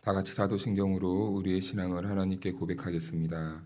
다 같이 사도신경으로 우리의 신앙을 하나님께 고백하겠습니다.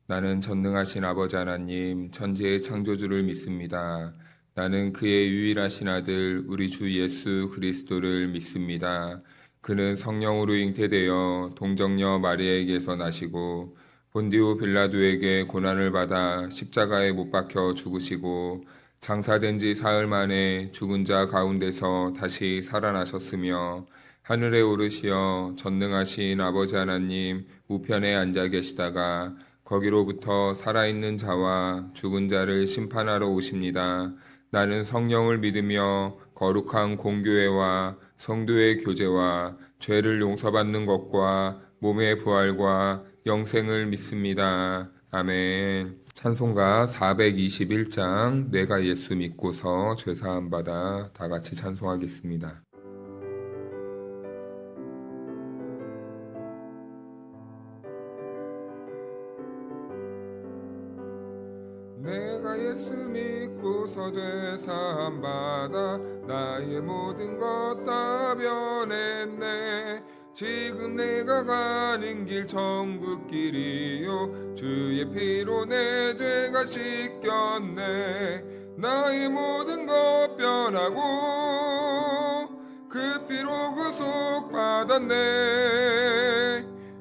나는 전능하신 아버지 하나님, 천지의 창조주를 믿습니다. 나는 그의 유일하신 아들, 우리 주 예수 그리스도를 믿습니다. 그는 성령으로 잉태되어 동정녀 마리아에게서 나시고 본디오 빌라도에게 고난을 받아 십자가에 못 박혀 죽으시고 장사된 지 사흘 만에 죽은 자 가운데서 다시 살아나셨으며 하늘에 오르시어 전능하신 아버지 하나님 우편에 앉아 계시다가 거기로부터 살아있는 자와 죽은 자를 심판하러 오십니다. 나는 성령을 믿으며 거룩한 공교회와 성도의 교제와 죄를 용서받는 것과 몸의 부활과 영생을 믿습니다. 아멘. 찬송가 421장 내가 예수 믿고서 죄사함 받아 다 같이 찬송하겠습니다. 내가 예수 믿고서 죄사함 받아 나의 모든 것 다 변했네. 지금 내가 가는 길 천국길이요 주의 피로 내 죄가 씻겼네. 나의 모든 것 변하고 그 피로 구속 받았네.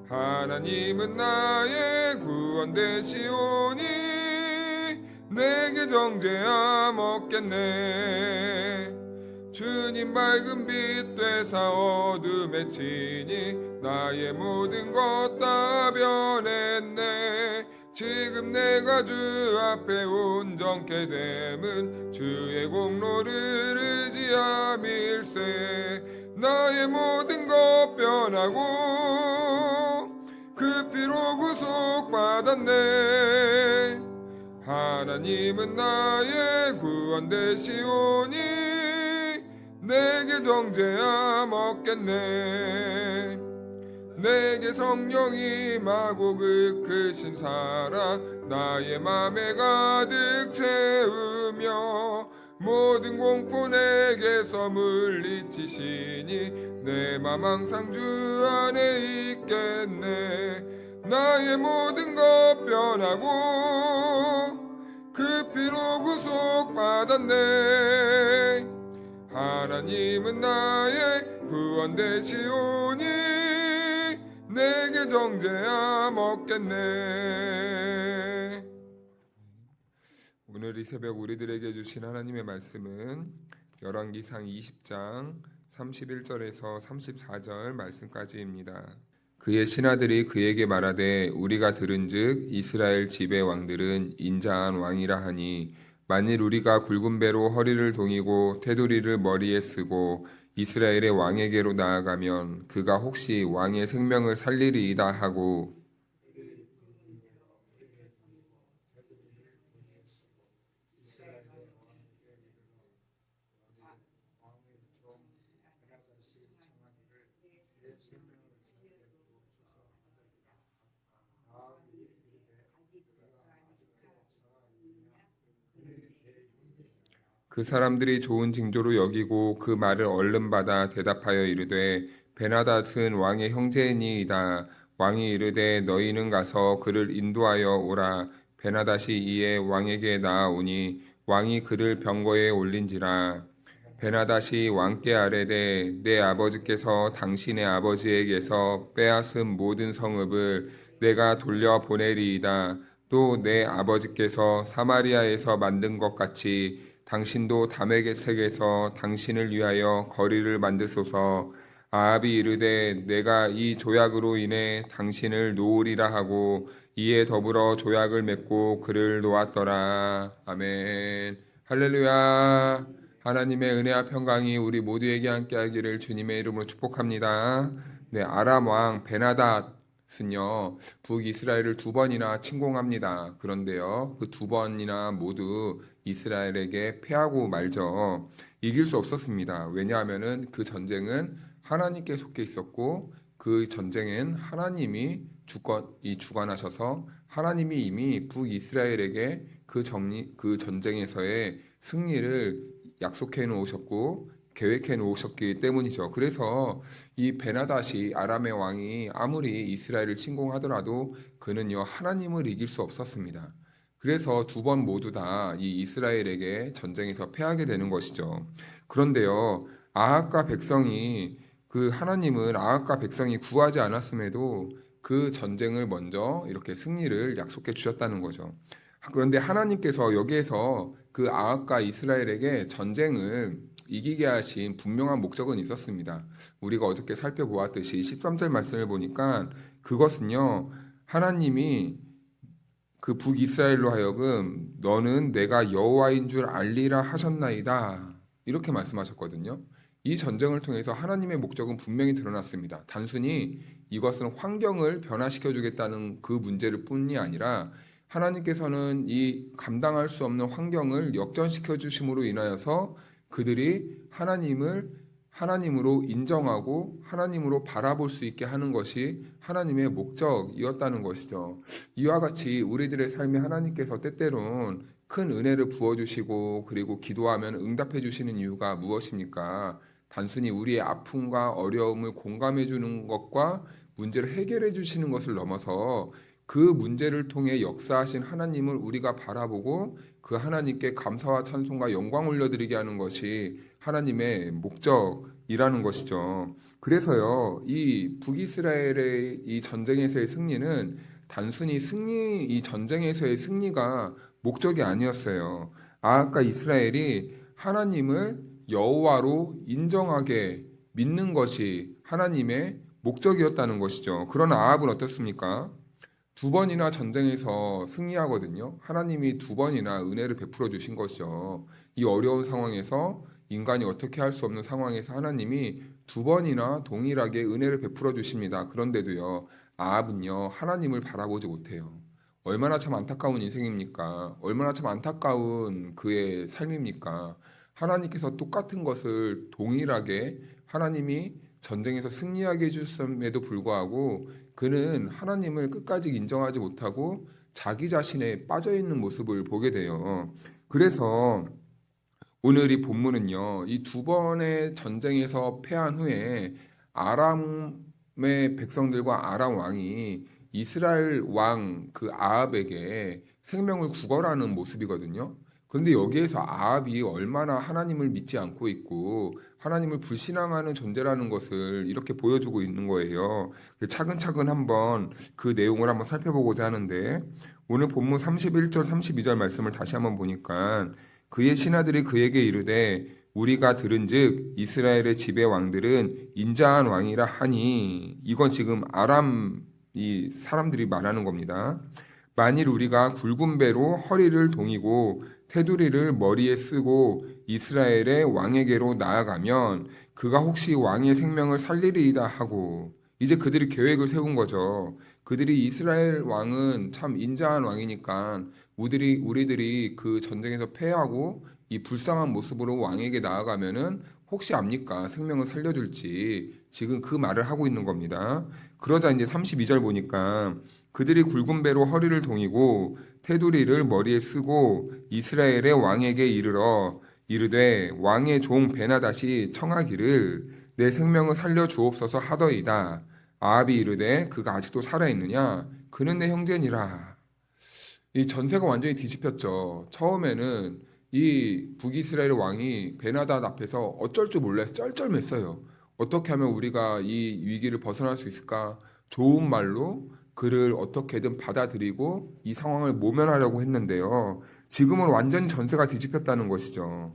하나님은 나의 구원 되시오니 내게 정죄함 없겠네. 주님 밝은 빛 되사 어둠에 치니 나의 모든 것 다 변했네. 지금 내가 주 앞에 온전케 됨은 주의 공로를 의지함일세. 나의 모든 것 변하고 그 피로 구속 받았네. 하나님은 나의 구원 되시오니 내게 정죄함 없겠네. 내게 성령이 임하고 그 크신 사랑 나의 맘에 가득 채우며 모든 공포 내게서 물리치시니 내 맘 항상 주 안에 있겠네. 나의 모든 것 변하고 그 피로 구속 받았네. 하나님은 나의 구원 되시오니 내게 정죄함 없겠네. 오늘 이 새벽 우리들에게 주신 하나님의 말씀은 열왕기상 20장 31절에서 34절 말씀까지입니다. 그의 신하들이 그에게 말하되 우리가 들은즉 이스라엘 집의 왕들은 인자한 왕이라 하니 만일 우리가 굵은 배로 허리를 동이고 테두리를 머리에 쓰고 이스라엘의 왕에게로 나아가면 그가 혹시 왕의 생명을 살리리이다 하고 그 사람들이 좋은 징조로 여기고 그 말을 얼른 받아 대답하여 이르되 베나닷은 왕의 형제니이다. 왕이 이르되 너희는 가서 그를 인도하여 오라. 베나닷이 이에 왕에게 나아오니 왕이 그를 병거에 올린지라. 베나닷이 왕께 아뢰되 내 아버지께서 당신의 아버지에게서 빼앗은 모든 성읍을 내가 돌려 보내리이다. 또 내 아버지께서 사마리아에서 만든 것 같이 당신도 다메섹에서 당신을 위하여 거리를 만드소서. 아합이 이르되 내가 이 조약으로 인해 당신을 놓으리라 하고 이에 더불어 조약을 맺고 그를 놓았더라. 아멘. 할렐루야. 하나님의 은혜와 평강이 우리 모두에게 함께하기를 주님의 이름으로 축복합니다. 네, 아람 왕 베나닷은요 북이스라엘을 2번이나 침공합니다. 그런데요 그 2번이나 모두 이스라엘에게 패하고 말죠. 이길 수 없었습니다. 왜냐하면은 그 전쟁은 하나님께 속해 있었고 그 전쟁엔 하나님이 주관하셔서 하나님이 이미 북이스라엘에게 그 전쟁에서의 승리를 약속해 놓으셨고 계획해 놓으셨기 때문이죠. 그래서 이 베나닷이 아람의 왕이 아무리 이스라엘을 침공하더라도 그는요 하나님을 이길 수 없었습니다. 그래서 두 번 모두 다 이 이스라엘에게 전쟁에서 패하게 되는 것이죠. 그런데요 아합과 백성이 하나님은 아합과 백성이 구하지 않았음에도 그 전쟁을 먼저 이렇게 승리를 약속해 주셨다는 거죠. 그런데 하나님께서 여기에서 그 아합과 이스라엘에게 전쟁을 이기게 하신 분명한 목적은 있었습니다. 우리가 어저께 살펴보았듯이 13절 말씀을 보니까 그것은요, 하나님이 그 북이스라엘로 하여금 너는 내가 여호와인 줄 알리라 하셨나이다. 이렇게 말씀하셨거든요. 이 전쟁을 통해서 하나님의 목적은 분명히 드러났습니다. 단순히 이것은 환경을 변화시켜 주겠다는 그 문제를 뿐이 아니라 하나님께서는 이 감당할 수 없는 환경을 역전시켜 주심으로 인하여서 그들이 하나님으로 인정하고 하나님으로 바라볼 수 있게 하는 것이 하나님의 목적이었다는 것이죠. 이와 같이 우리들의 삶에 하나님께서 때때론 큰 은혜를 부어주시고 그리고 기도하면 응답해 주시는 이유가 무엇입니까? 단순히 우리의 아픔과 어려움을 공감해 주는 것과 문제를 해결해 주시는 것을 넘어서 그 문제를 통해 역사하신 하나님을 우리가 바라보고 그 하나님께 감사와 찬송과 영광 올려드리게 하는 것이 하나님의 목적이라는 것이죠. 그래서요, 이 북이스라엘의 이 전쟁에서의 승리는 단순히 이 전쟁에서의 승리가 목적이 아니었어요. 아합과 이스라엘이 하나님을 여호와로 인정하게 믿는 것이 하나님의 목적이었다는 것이죠. 그러나 아합은 어떻습니까? 두 번이나 전쟁에서 승리하거든요. 하나님이 두 번이나 은혜를 베풀어 주신 것이죠. 이 어려운 상황에서 인간이 어떻게 할 수 없는 상황에서 하나님이 두 번이나 동일하게 은혜를 베풀어 주십니다. 그런데도요, 아합은요, 하나님을 바라보지 못해요. 얼마나 참 안타까운 인생입니까? 얼마나 참 안타까운 그의 삶입니까? 하나님께서 똑같은 것을 동일하게 하나님이 전쟁에서 승리하게 해주셨음에도 불구하고 그는 하나님을 끝까지 인정하지 못하고 자기 자신에 빠져 있는 모습을 보게 돼요. 그래서 오늘 이 본문은요, 이 두 번의 전쟁에서 패한 후에 아람의 백성들과 아람 왕이 이스라엘 왕 그 아합에게 생명을 구걸하는 모습이거든요. 그런데 여기에서 아합이 얼마나 하나님을 믿지 않고 있고 하나님을 불신앙하는 존재라는 것을 이렇게 보여주고 있는 거예요. 차근차근 한번 그 내용을 한번 살펴보고자 하는데 오늘 본문 31절 32절 말씀을 다시 한번 보니까 그의 신하들이 그에게 이르되 우리가 들은즉 이스라엘의 지배 왕들은 인자한 왕이라 하니 이건 지금 아람 이 사람들이 말하는 겁니다. 만일 우리가 굵은 배로 허리를 동이고 테두리를 머리에 쓰고 이스라엘의 왕에게로 나아가면 그가 혹시 왕의 생명을 살리리이다 하고 이제 그들이 계획을 세운 거죠. 그들이 이스라엘 왕은 참 인자한 왕이니까 우리들이 그 전쟁에서 패하고 이 불쌍한 모습으로 왕에게 나아가면은 혹시 압니까? 생명을 살려줄지 지금 그 말을 하고 있는 겁니다. 그러자 이제 32절 보니까 그들이 굵은 배로 허리를 동이고 테두리를 머리에 쓰고 이스라엘의 왕에게 이르되 왕의 종 베나닷이 청하기를 내 생명을 살려 주옵소서 하더이다. 아합이 이르되 그가 아직도 살아 있느냐? 그는 내 형제니라. 이 전세가 완전히 뒤집혔죠. 처음에는 이 북이스라엘 왕이 베나닷 앞에서 어쩔 줄 몰라서 쩔쩔맸어요. 어떻게 하면 우리가 이 위기를 벗어날 수 있을까? 좋은 말로 그를 어떻게든 받아들이고 이 상황을 모면하려고 했는데요. 지금은 완전히 전세가 뒤집혔다는 것이죠.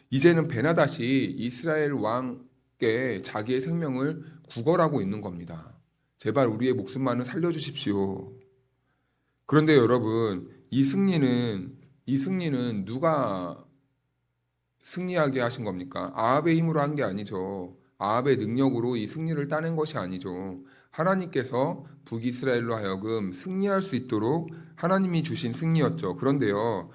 이제는 베나닷이 이스라엘 왕께 자기의 생명을 구걸하고 있는 겁니다. 제발 우리의 목숨만은 살려주십시오. 그런데 여러분, 이 승리는 누가 승리하게 하신 겁니까? 아합의 힘으로 한 게 아니죠. 아합의 능력으로 이 승리를 따낸 것이 아니죠. 하나님께서 북이스라엘로 하여금 승리할 수 있도록 하나님이 주신 승리였죠. 그런데요,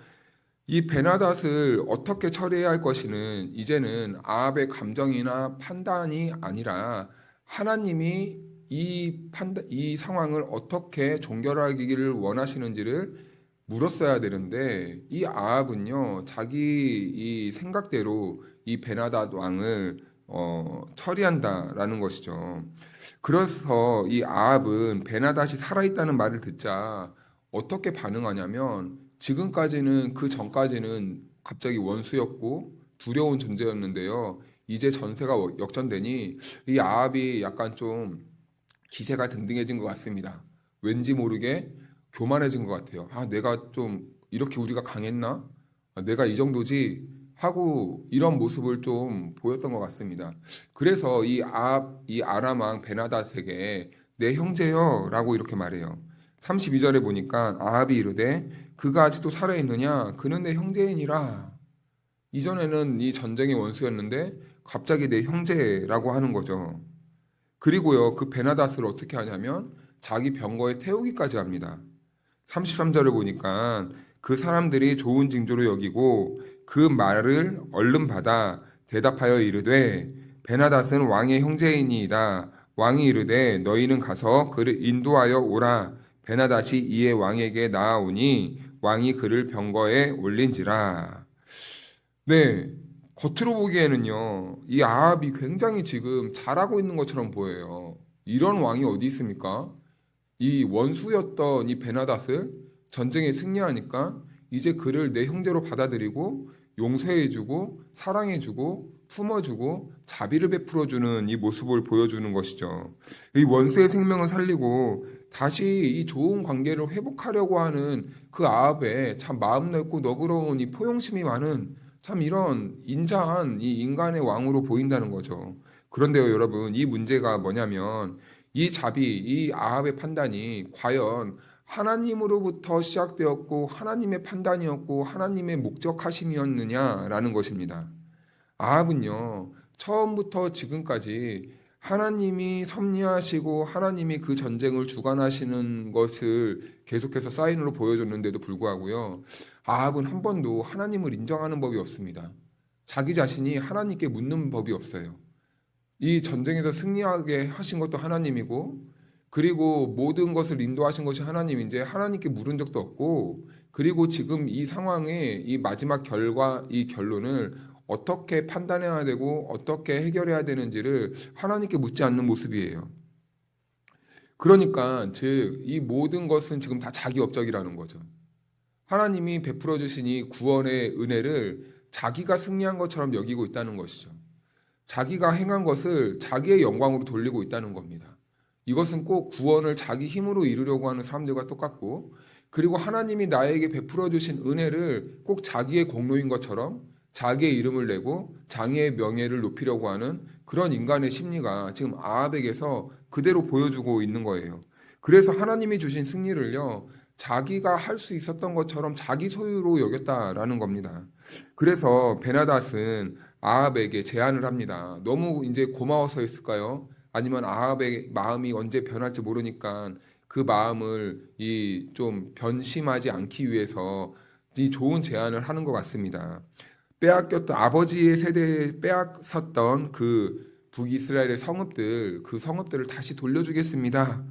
이 베나닷을 어떻게 처리해야 할 것이는 이제는 아합의 감정이나 판단이 아니라 하나님이 이 상황을 어떻게 종결하기를 원하시는지를 물었어야 되는데 이 아합은요 자기 이 생각대로 이 베나닷 왕을 처리한다라는 것이죠. 그래서 이 아합은 베나닷이 살아있다는 말을 듣자 어떻게 반응하냐면, 지금까지는 그 전까지는 갑자기 원수였고 두려운 존재였는데요. 이제 전세가 역전되니 이 아합이 약간 좀 기세가 등등해진 것 같습니다. 왠지 모르게 교만해진 것 같아요. 아, 내가 좀 이렇게 우리가 강했나? 아, 내가 이 정도지? 하고 이런 모습을 좀 보였던 것 같습니다. 그래서 이 아람 왕 베나닷에게 내 형제여라고 이렇게 말해요. 32절에 보니까 아합이 이르되 그가 아직도 살아있느냐? 그는 내 형제이니라. 이전에는 이 전쟁의 원수였는데 갑자기 내 형제라고 하는 거죠. 그리고요, 그 베나닷을 어떻게 하냐면 자기 병거에 태우기까지 합니다. 33절을 보니까 그 사람들이 좋은 징조로 여기고 그 말을 얼른 받아 대답하여 이르되 베나닷은 왕의 형제이니이다. 왕이 이르되 너희는 가서 그를 인도하여 오라. 베나닷이 이에 왕에게 나아오니 왕이 그를 병거에 올린지라. 네, 겉으로 보기에는요, 이 아합이 굉장히 지금 잘하고 있는 것처럼 보여요. 이런 왕이 어디 있습니까? 이 원수였던 이 베나닷을 전쟁에 승리하니까 이제 그를 내 형제로 받아들이고 용서해주고 사랑해주고 품어주고 자비를 베풀어주는 이 모습을 보여주는 것이죠. 이 원수의 생명을 살리고 다시 이 좋은 관계를 회복하려고 하는 그 아합의 참 마음 넓고 너그러운 이 포용심이 많은 참 이런 인자한 이 인간의 왕으로 보인다는 거죠. 그런데요, 여러분, 이 문제가 뭐냐면 이 아합의 판단이 과연 하나님으로부터 시작되었고 하나님의 판단이었고 하나님의 목적하심이었느냐라는 것입니다. 아합은요, 처음부터 지금까지 하나님이 섭리하시고 하나님이 그 전쟁을 주관하시는 것을 계속해서 사인으로 보여줬는데도 불구하고요, 아합은 한 번도 하나님을 인정하는 법이 없습니다. 자기 자신이 하나님께 묻는 법이 없어요. 이 전쟁에서 승리하게 하신 것도 하나님이고, 그리고 모든 것을 인도하신 것이 하나님인데 하나님께 물은 적도 없고, 그리고 지금 이 상황의 이 마지막 이 결론을 어떻게 판단해야 되고 어떻게 해결해야 되는지를 하나님께 묻지 않는 모습이에요. 그러니까 즉 이 모든 것은 지금 다 자기 업적이라는 거죠. 하나님이 베풀어 주신 이 구원의 은혜를 자기가 승리한 것처럼 여기고 있다는 것이죠. 자기가 행한 것을 자기의 영광으로 돌리고 있다는 겁니다. 이것은 꼭 구원을 자기 힘으로 이루려고 하는 사람들과 똑같고, 그리고 하나님이 나에게 베풀어 주신 은혜를 꼭 자기의 공로인 것처럼 자기의 이름을 내고 자기의 명예를 높이려고 하는 그런 인간의 심리가 지금 아합에게서 그대로 보여주고 있는 거예요. 그래서 하나님이 주신 승리를요, 자기가 할 수 있었던 것처럼 자기 소유로 여겼다라는 겁니다. 그래서 베나닷은 아합에게 제안을 합니다. 너무 이제 고마워서였을까요? 아니면 아합의 마음이 언제 변할지 모르니까 그 마음을 이 좀 변심하지 않기 위해서 이 좋은 제안을 하는 것 같습니다. 빼앗겼던 아버지의 세대에 빼앗았던 그 북이스라엘의 성읍들, 그 성읍들을 다시 돌려주겠습니다.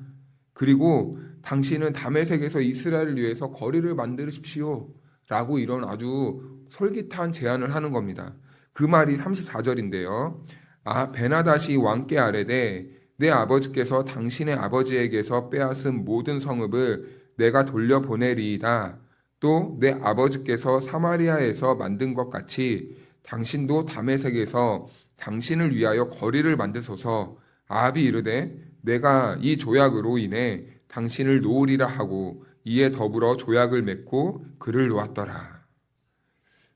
그리고 당신은 다메섹에서 이스라엘을 위해서 거리를 만드십시오. 라고 이런 아주 솔깃한 제안을 하는 겁니다. 그 말이 34절인데요. 아, 베나닷이 왕께 아뢰되 내 아버지께서 당신의 아버지에게서 빼앗은 모든 성읍을 내가 돌려보내리이다. 또 내 아버지께서 사마리아에서 만든 것 같이 당신도 다메섹에서 당신을 위하여 거리를 만드소서. 아합이 이르되 내가 이 조약으로 인해 당신을 놓으리라 하고 이에 더불어 조약을 맺고 그를 놓았더라.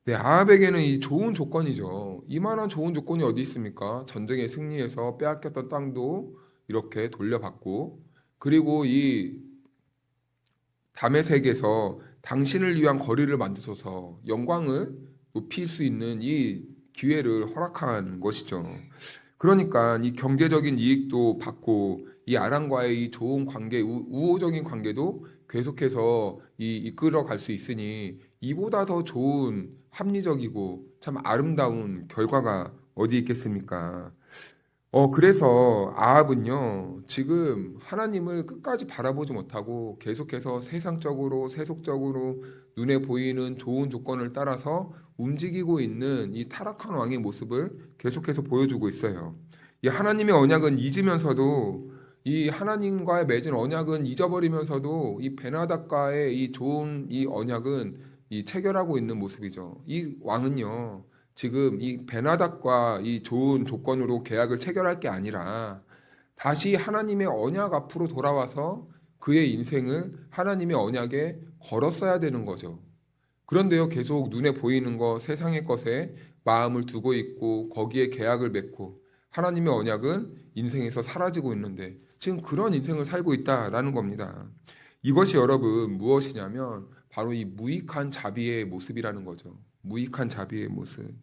네, 아합에게는 이 좋은 조건이죠. 이만한 좋은 조건이 어디 있습니까? 전쟁에 승리해서 빼앗겼던 땅도 이렇게 돌려받고, 그리고 이 다메섹에서 당신을 위한 거리를 만드소서, 영광을 높일 수 있는 이 기회를 허락한 것이죠. 그러니까 이 경제적인 이익도 받고 이 아람과의 이 좋은 관계, 우호적인 관계도 계속해서 이끌어 갈 수 있으니 이보다 더 좋은 합리적이고 참 아름다운 결과가 어디 있겠습니까? 그래서 아합은요, 지금 하나님을 끝까지 바라보지 못하고 계속해서 세상적으로, 세속적으로 눈에 보이는 좋은 조건을 따라서 움직이고 있는 이 타락한 왕의 모습을 계속해서 보여주고 있어요. 이 하나님의 언약은 잊으면서도, 이 하나님과의 맺은 언약은 잊어버리면서도 이 베나닥과의 이 좋은 이 언약은 이 체결하고 있는 모습이죠. 이 왕은요, 지금 이 베나닥과 이 좋은 조건으로 계약을 체결할 게 아니라 다시 하나님의 언약 앞으로 돌아와서 그의 인생을 하나님의 언약에 걸었어야 되는 거죠. 그런데요, 계속 눈에 보이는 것, 세상의 것에 마음을 두고 있고 거기에 계약을 맺고 하나님의 언약은 인생에서 사라지고 있는데 지금 그런 인생을 살고 있다라는 겁니다. 이것이 여러분 무엇이냐면 바로 이 무익한 자비의 모습이라는 거죠. 무익한 자비의 모습.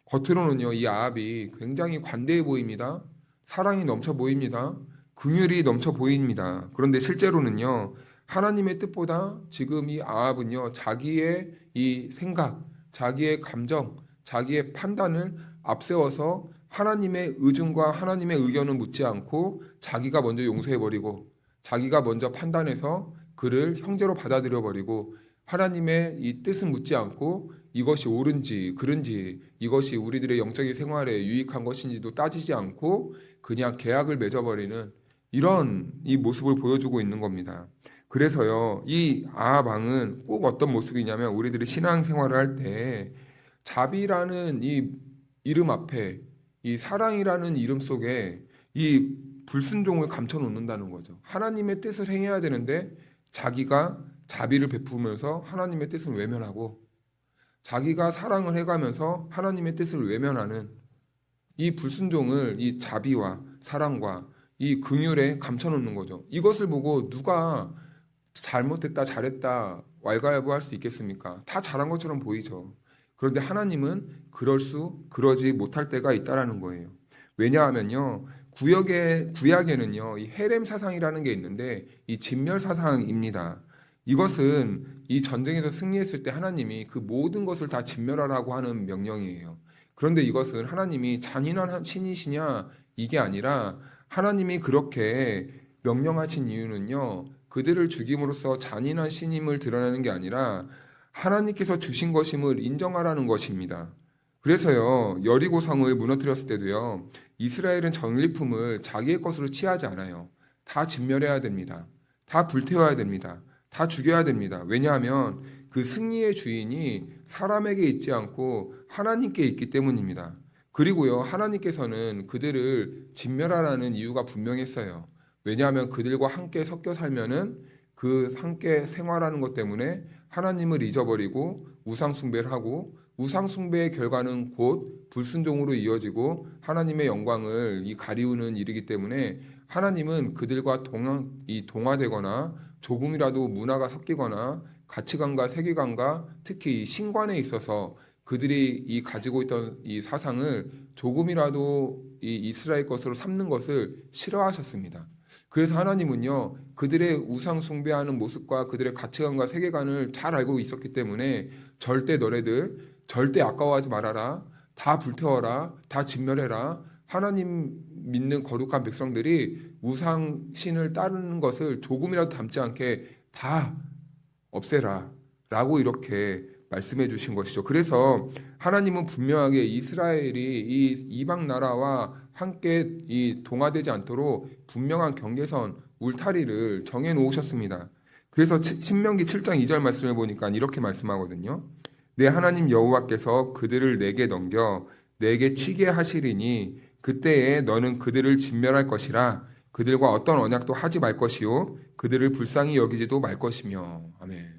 겉으로는요, 이 아합이 굉장히 관대해 보입니다. 사랑이 넘쳐 보입니다. 긍휼이 넘쳐 보입니다. 그런데 실제로는요, 하나님의 뜻보다 지금 이 아합은요, 자기의 이 생각, 자기의 감정, 자기의 판단을 앞세워서 하나님의 의중과 하나님의 의견을 묻지 않고 자기가 먼저 용서해버리고 자기가 먼저 판단해서 그를 형제로 받아들여버리고 하나님의 이 뜻은 묻지 않고 이것이 옳은지 그른지 이것이 우리들의 영적인 생활에 유익한 것인지도 따지지 않고 그냥 계약을 맺어버리는 이런 이 모습을 보여주고 있는 겁니다. 그래서요, 이 아합 왕은 꼭 어떤 모습이냐면 우리들이 신앙생활을 할 때 자비라는 이 이름 앞에 이 사랑이라는 이름 속에 이 불순종을 감춰 놓는다는 거죠. 하나님의 뜻을 행해야 되는데 자기가 자비를 베푸면서 하나님의 뜻을 외면하고 자기가 사랑을 해가면서 하나님의 뜻을 외면하는 이 불순종을 이 자비와 사랑과 이 긍휼에 감춰놓는 거죠. 이것을 보고 누가 잘못했다 잘했다 왈가왈부할 수 있겠습니까? 다 잘한 것처럼 보이죠. 그런데 하나님은 그러지 못할 때가 있다라는 거예요. 왜냐하면요, 구약에는요, 이 헤렘 사상이라는 게 있는데 이 진멸 사상입니다. 이것은 이 전쟁에서 승리했을 때 하나님이 그 모든 것을 다 진멸하라고 하는 명령이에요. 그런데 이것은 하나님이 잔인한 신이시냐 이게 아니라 하나님이 그렇게 명령하신 이유는요, 그들을 죽임으로써 잔인한 신임을 드러내는 게 아니라 하나님께서 주신 것임을 인정하라는 것입니다. 그래서요, 여리고성을 무너뜨렸을 때도요, 이스라엘은 전리품을 자기의 것으로 취하지 않아요. 다 진멸해야 됩니다. 다 불태워야 됩니다. 다 죽여야 됩니다. 왜냐하면 그 승리의 주인이 사람에게 있지 않고 하나님께 있기 때문입니다. 그리고요, 하나님께서는 그들을 진멸하라는 이유가 분명했어요. 왜냐하면 그들과 함께 섞여 살면은 그 함께 생활하는 것 때문에 하나님을 잊어버리고 우상숭배를 하고 우상숭배의 결과는 곧 불순종으로 이어지고 하나님의 영광을 가리우는 일이기 때문에 하나님은 그들과 동화되거나 조금이라도 문화가 섞이거나 가치관과 세계관과 특히 이 신관에 있어서 그들이 가지고 있던 이 사상을 조금이라도 이 이스라엘 것으로 삼는 것을 싫어하셨습니다. 그래서 하나님은요, 그들의 우상 숭배하는 모습과 그들의 가치관과 세계관을 잘 알고 있었기 때문에 절대 너네들 절대 아까워하지 말아라. 다 불태워라. 다 진멸해라. 하나님 믿는 거룩한 백성들이 우상 신을 따르는 것을 조금이라도 담지 않게 다 없애라. 라고 이렇게 말씀해 주신 것이죠. 그래서 하나님은 분명하게 이스라엘이 이 이방 나라와 함께 동화되지 않도록 분명한 경계선 울타리를 정해 놓으셨습니다. 그래서 신명기 7장 2절 말씀을 보니까 이렇게 말씀하거든요. 내 하나님 여호와께서 그들을 내게 넘겨 내게 치게 하시리니 그때에 너는 그들을 진멸할 것이라. 그들과 어떤 언약도 하지 말 것이요 그들을 불쌍히 여기지도 말 것이며. 아멘.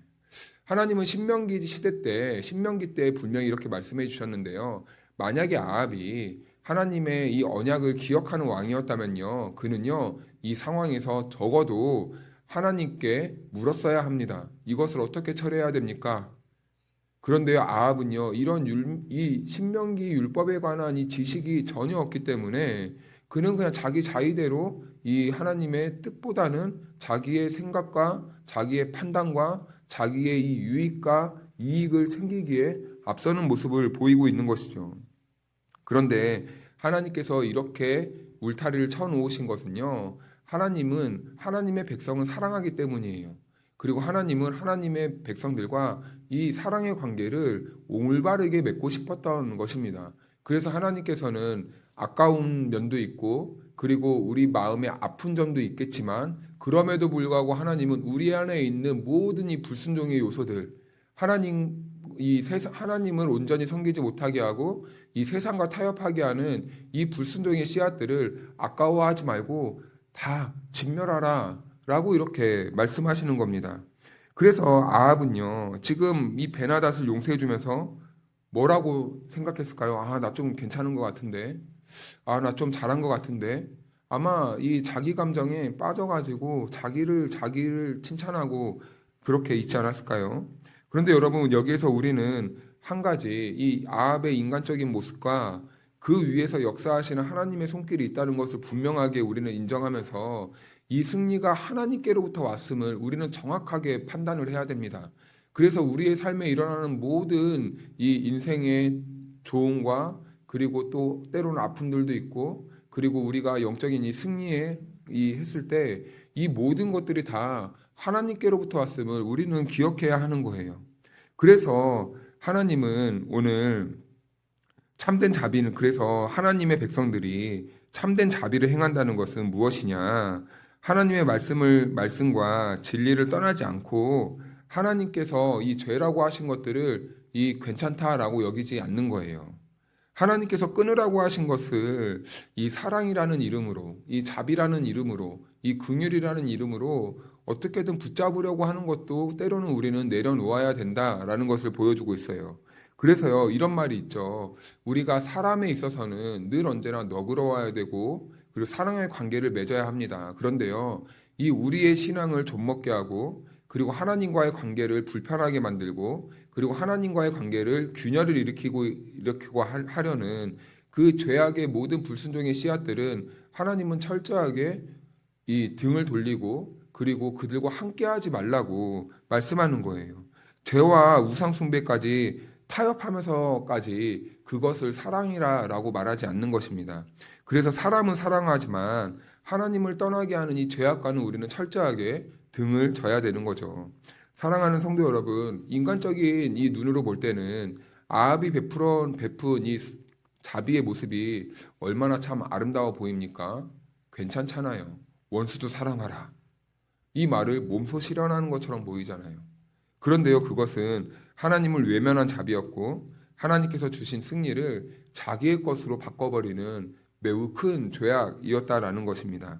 하나님은 신명기 때 분명히 이렇게 말씀해 주셨는데요. 만약에 아합이 하나님의 이 언약을 기억하는 왕이었다면요, 그는요, 이 상황에서 적어도 하나님께 물었어야 합니다. 이것을 어떻게 처리해야 됩니까? 그런데요, 아합은요, 이 신명기 율법에 관한 이 지식이 전혀 없기 때문에 그는 그냥 자기 자의대로 이 하나님의 뜻보다는 자기의 생각과 자기의 판단과 자기의 이 유익과 이익을 챙기기에 앞서는 모습을 보이고 있는 것이죠. 그런데 하나님께서 이렇게 울타리를 쳐놓으신 것은요. 하나님은 하나님의 백성을 사랑하기 때문이에요. 그리고 하나님은 하나님의 백성들과 이 사랑의 관계를 올바르게 맺고 싶었던 것입니다. 그래서 하나님께서는 아까운 면도 있고 그리고 우리 마음에 아픈 점도 있겠지만 그럼에도 불구하고 하나님은 우리 안에 있는 모든 이 불순종의 요소들 하나님을 온전히 섬기지 못하게 하고 이 세상과 타협하게 하는 이 불순종의 씨앗들을 아까워하지 말고 다 진멸하라 라고 이렇게 말씀하시는 겁니다. 그래서 아합은요, 지금 이 베나닷을 용서해 주면서 뭐라고 생각했을까요? 아, 나 좀 괜찮은 것 같은데. 아, 나 좀 잘한 것 같은데. 아마 이 자기 감정에 빠져가지고 자기를 칭찬하고 그렇게 있지 않았을까요? 그런데 여러분, 여기에서 우리는 한 가지 이 아합의 인간적인 모습과 그 위에서 역사하시는 하나님의 손길이 있다는 것을 분명하게 우리는 인정하면서 이 승리가 하나님께로부터 왔음을 우리는 정확하게 판단을 해야 됩니다. 그래서 우리의 삶에 일어나는 모든 이 인생의 조언과 그리고 또 때로는 아픔들도 있고 그리고 우리가 영적인 이 승리에 했을 때 이 모든 것들이 다 하나님께로부터 왔음을 우리는 기억해야 하는 거예요. 그래서 하나님은 오늘 그래서 하나님의 백성들이 참된 자비를 행한다는 것은 무엇이냐? 하나님의 말씀과 진리를 떠나지 않고 하나님께서 이 죄라고 하신 것들을 이 괜찮다라고 여기지 않는 거예요. 하나님께서 끊으라고 하신 것을 이 사랑이라는 이름으로, 이 자비라는 이름으로, 이 긍휼이라는 이름으로 어떻게든 붙잡으려고 하는 것도 때로는 우리는 내려놓아야 된다라는 것을 보여주고 있어요. 그래서요, 이런 말이 있죠. 우리가 사람에 있어서는 늘 언제나 너그러워야 되고, 그리고 사랑의 관계를 맺어야 합니다. 그런데요, 이 우리의 신앙을 좀먹게 하고, 그리고 하나님과의 관계를 불편하게 만들고, 그리고 하나님과의 관계를 균열을 일으키고 하려는 그 죄악의 모든 불순종의 씨앗들은 하나님은 철저하게 이 등을 돌리고, 그리고 그들과 함께하지 말라고 말씀하는 거예요. 죄와 우상 숭배까지 타협하면서까지 그것을 사랑이라고 말하지 않는 것입니다. 그래서 사람은 사랑하지만 하나님을 떠나게 하는 이 죄악과는 우리는 철저하게 등을 져야 되는 거죠. 사랑하는 성도 여러분, 인간적인 이 눈으로 볼 때는 아합이 베푼 이 자비의 모습이 얼마나 참 아름다워 보입니까? 괜찮잖아요. 원수도 사랑하라. 이 말을 몸소 실현하는 것처럼 보이잖아요. 그런데요, 그것은 하나님을 외면한 자비였고 하나님께서 주신 승리를 자기의 것으로 바꿔버리는 매우 큰 죄악이었다라는 것입니다.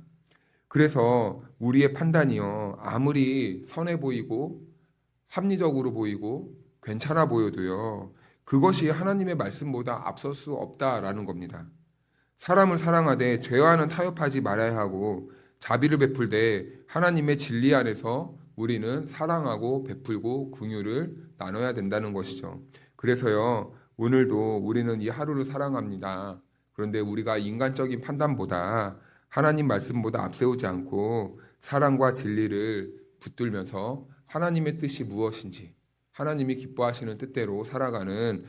그래서 우리의 판단이요, 아무리 선해 보이고 합리적으로 보이고 괜찮아 보여도요, 그것이 하나님의 말씀보다 앞설 수 없다라는 겁니다. 사람을 사랑하되 죄와는 타협하지 말아야 하고 자비를 베풀 때 하나님의 진리 안에서 우리는 사랑하고 베풀고 긍휼을 나눠야 된다는 것이죠. 그래서요, 오늘도 우리는 이 하루를 사랑합니다. 그런데 우리가 인간적인 판단보다 하나님 말씀보다 앞세우지 않고 사랑과 진리를 붙들면서 하나님의 뜻이 무엇인지 하나님이 기뻐하시는 뜻대로 살아가는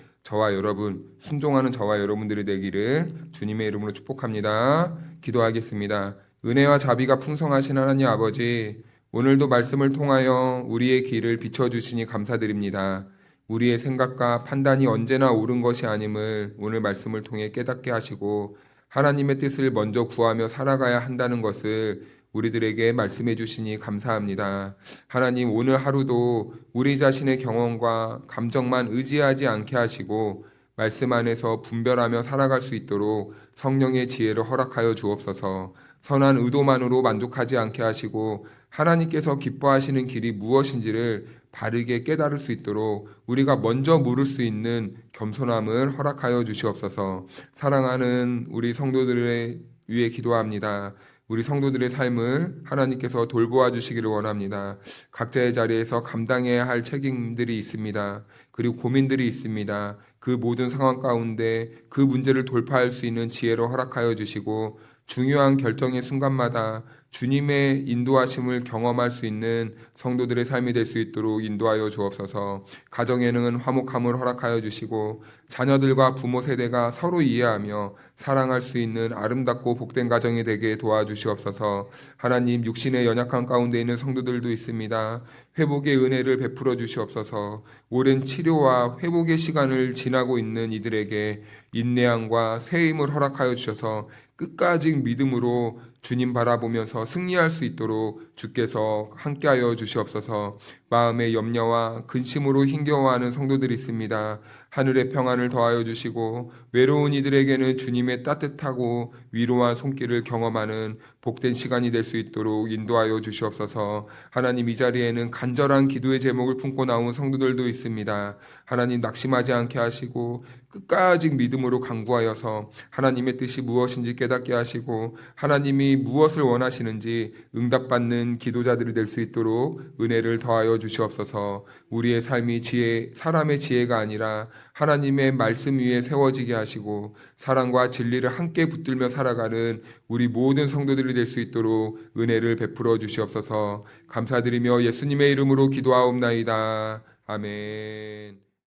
순종하는 저와 여러분들이 되기를 주님의 이름으로 축복합니다. 기도하겠습니다. 은혜와 자비가 풍성하신 하나님 아버지, 오늘도 말씀을 통하여 우리의 길을 비춰주시니 감사드립니다. 우리의 생각과 판단이 언제나 옳은 것이 아님을 오늘 말씀을 통해 깨닫게 하시고 하나님의 뜻을 먼저 구하며 살아가야 한다는 것을 우리들에게 말씀해 주시니 감사합니다. 하나님, 오늘 하루도 우리 자신의 경험과 감정만 의지하지 않게 하시고 말씀 안에서 분별하며 살아갈 수 있도록 성령의 지혜를 허락하여 주옵소서. 선한 의도만으로 만족하지 않게 하시고 하나님께서 기뻐하시는 길이 무엇인지를 바르게 깨달을 수 있도록 우리가 먼저 물을 수 있는 겸손함을 허락하여 주시옵소서. 사랑하는 우리 성도들을 위해 기도합니다. 우리 성도들의 삶을 하나님께서 돌보아 주시기를 원합니다. 각자의 자리에서 감당해야 할 책임들이 있습니다. 그리고 고민들이 있습니다. 그 모든 상황 가운데 그 문제를 돌파할 수 있는 지혜로 허락하여 주시고 중요한 결정의 순간마다 주님의 인도하심을 경험할 수 있는 성도들의 삶이 될 수 있도록 인도하여 주옵소서. 가정에는 화목함을 허락하여 주시고 자녀들과 부모 세대가 서로 이해하며 사랑할 수 있는 아름답고 복된 가정이 되게 도와주시옵소서. 하나님, 육신의 연약한 가운데 있는 성도들도 있습니다. 회복의 은혜를 베풀어 주시옵소서. 오랜 치료와 회복의 시간을 지나고 있는 이들에게 인내함과 새 힘을 허락하여 주셔서 끝까지 믿음으로 주님 바라보면서 승리할 수 있도록 주께서 함께하여 주시옵소서. 마음의 염려와 근심으로 힘겨워하는 성도들이 있습니다. 하늘의 평안을 더하여 주시고 외로운 이들에게는 주님의 따뜻하고 위로와 손길을 경험하는 복된 시간이 될 수 있도록 인도하여 주시옵소서. 하나님, 이 자리에는 간절한 기도의 제목을 품고 나온 성도들도 있습니다. 하나님, 낙심하지 않게 하시고 끝까지 믿음으로 간구하여서 하나님의 뜻이 무엇인지 깨닫게 하시고 하나님이 무엇을 원하시는지 응답받는 기도자들이 될 수 있도록 은혜를 더하여 주시옵소서. 우리의 삶이 사람의 지혜가 아니라 하나님의 말씀 위에 세워지게 하시고 사랑과 진리를 함께 붙들며 살아가는 우리 모든 성도들이 될 수 있도록 은혜를 베풀어 주시옵소서. 감사드리며 예수님의 이름으로 기도하옵나이다. 아멘.